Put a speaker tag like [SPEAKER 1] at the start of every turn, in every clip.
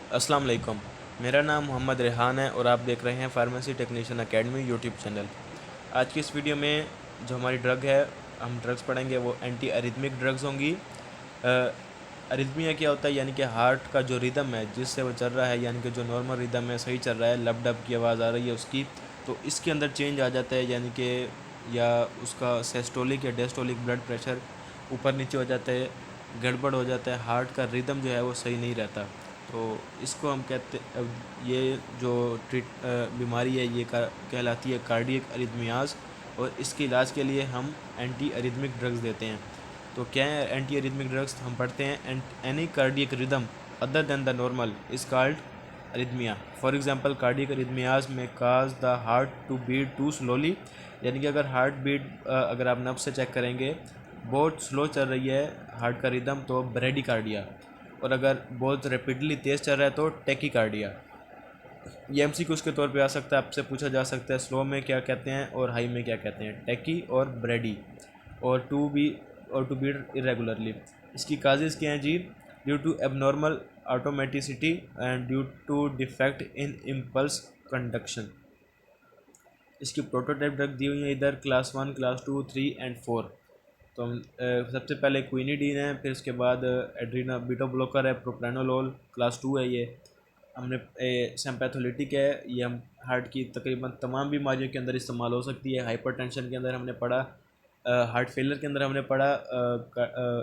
[SPEAKER 1] अस्सलाम वालेकुम। मेरा नाम मोहम्मद रेहान है और आप देख रहे हैं pharmacy technician academy YouTube channel. आज की इस वीडियो में जो हमारी ड्रग है, हम ड्रग्स पढ़ेंगे वो एंटी अरिथमिक ड्रग्स होंगी। अरिथमिया क्या होता है, यानी कि हार्ट का जो रिदम है जिससे वो चल रहा है, यानी कि जो नॉर्मल रिदम है सही चल रहा है, लब डब की आवाज़ आ रही है उसकी, तो इसके अंदर चेंज आ जाता है, यानी कि या उसका सिस्टोलिक या डायस्टोलिक ब्लड प्रेशर ऊपर नीचे हो जाता है, गड़बड़ हो जाता है, हार्ट का रिदम जो है वो सही नहीं रहता। तो इसको हम कहते, अब ये जो बीमारी है ये कहलाती है कार्डियक अरिथमियाज, और इसके इलाज के लिए हम एंटी अरिथमिक ड्रग्स देते हैं। तो क्या है एंटी अरिथमिक ड्रग्स? हम पढ़ते हैं any cardiac rhythm other than the normal is called arrhythmia. For example, cardiac arrhythmias में cause the heart to beat too slowly, यानी कि अगर हार्ट बीट अगर आप नब्ज से चेक करेंगे बहुत स्लो चल रही है हार्ट का रिदम तो ब्रेडिकार्डिया, और अगर बहुत रैपिडली तेज़ चल रहा है तो टैकीकार्डिया। ये एमसीक्यूज़ के तौर पे आ सकता है, आपसे पूछा जा सकता है स्लो में क्या कहते हैं और हाई में क्या कहते हैं, टैकी और ब्रेडी, और टू बीट इरेगुलरली। इसकी काजेज़ क्या हैं जी? Due to abnormal automaticity and due to defect in impulse conduction. इसकी प्रोटोटाइप ड्रग दी हुई है इधर, क्लास 1, क्लास 2, 3 एंड 4। तो हम सबसे पहले क्विनिडीन है, फिर उसके बाद एड्रीना बीटा ब्लॉकर है, प्रोप्रानोलोल क्लास 2 है। ये हमने सिम्पैथोलिटिक है, ये हम हार्ट की तकरीबन तमाम बीमारियों के अंदर इस्तेमाल हो सकती है। हाइपरटेंशन के अंदर हमने पढ़ा, हार्ट फेलियर के अंदर हमने पढ़ा,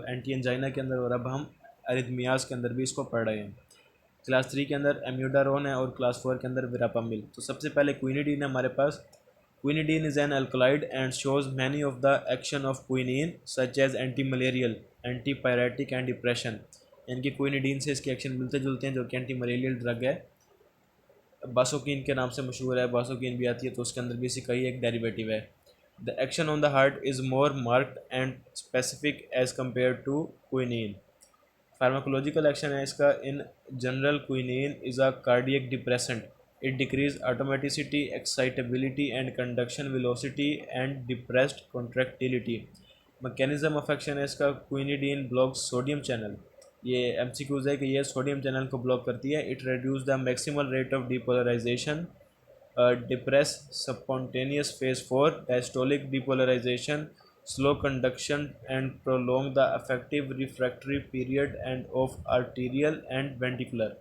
[SPEAKER 1] एंटी एंजाइना के अंदर, और अब हम अरिथमियाज के अंदर भी इसको पढ़ रहे हैं। क्लास 3 के अंदर एम्यूडारोन है और क्लास 4 के अंदर विरापामिल। तो सबसे पहले क्विनिडीन है हमारे पास। Quinidine is an alkaloid and shows many of the action of quinine such as anti-malarial, antipyretic and depression। इनकी क्विनिडीन से इसके एक्शन मिलते जुलते हैं, जो कि एंटी मलेरियल ड्रग है। बासोकिन के नाम से मशहूर है, बासोकिन भी आती है तो उसके अंदर भी इसी का ही एक डेरिवेटिव है। The action on the heart is more marked and specific as compare to quinine. Pharmacological action है इसका, in general quinine is a cardiac depressant. It decrease automaticity, excitability and conduction velocity and depressed contractility। Mechanism of action है इसका, quinidine blocks sodium channel. ये MCQs है कि ये sodium channel को block करती है। It reduce the maximal rate of depolarisation, depress spontaneous phase 4 diastolic depolarisation, slow conduction and prolong the effective refractory period and of arterial and ventricular.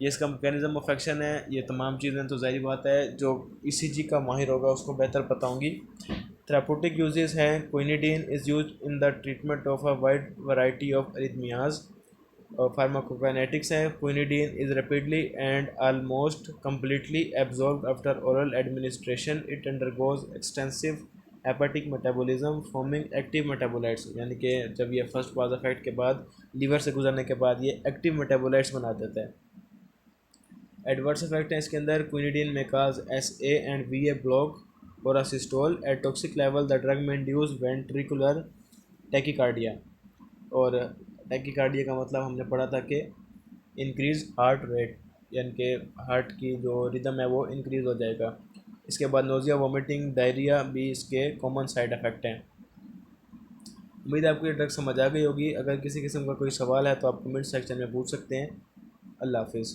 [SPEAKER 1] ये इसका mechanism of action है। ये तमाम चीज़ें तो ज़ाहिर बात है जो ईसीजी का माहिर होगा उसको बेहतर पता होंगी। थेराप्यूटिक यूजेस हैं, quinidine is use in the treatment of a wide variety of अरिथमियाज। और फार्माकोकाइनेटिक्स हैं, quinidine is rapidly and almost completely absorb after oral administration. It undergoes extensive hepatic metabolism forming active metabolites, यानी कि जब ये first pass effect के बाद liver से गुजरने के बाद ये एक्टिव मेटाबोलाइट्स बना देता है। एडवर्स इफेक्ट है इसके अंदर, क्विनिडीन में cause SA and VA block और asystole at toxic level the drug में इंड्यूस वेंट्रिकुलर टैकीकार्डिया। और टैकीकार्डिया का मतलब हमने पढ़ा था कि इंक्रीज हार्ट रेट, यानी कि हार्ट की जो रिदम है वो इंक्रीज़ हो जाएगा। इसके बाद नोजिया, वोमिटिंग, डायरिया भी इसके कॉमन साइड इफ़ेक्ट हैं। उम्मीद है आपको ये ड्रग समझ आ गई होगी। अगर किसी किस्म का कोई सवाल है तो आप कमेंट सेक्शन में पूछ सकते हैं। अल्लाह हाफिज़।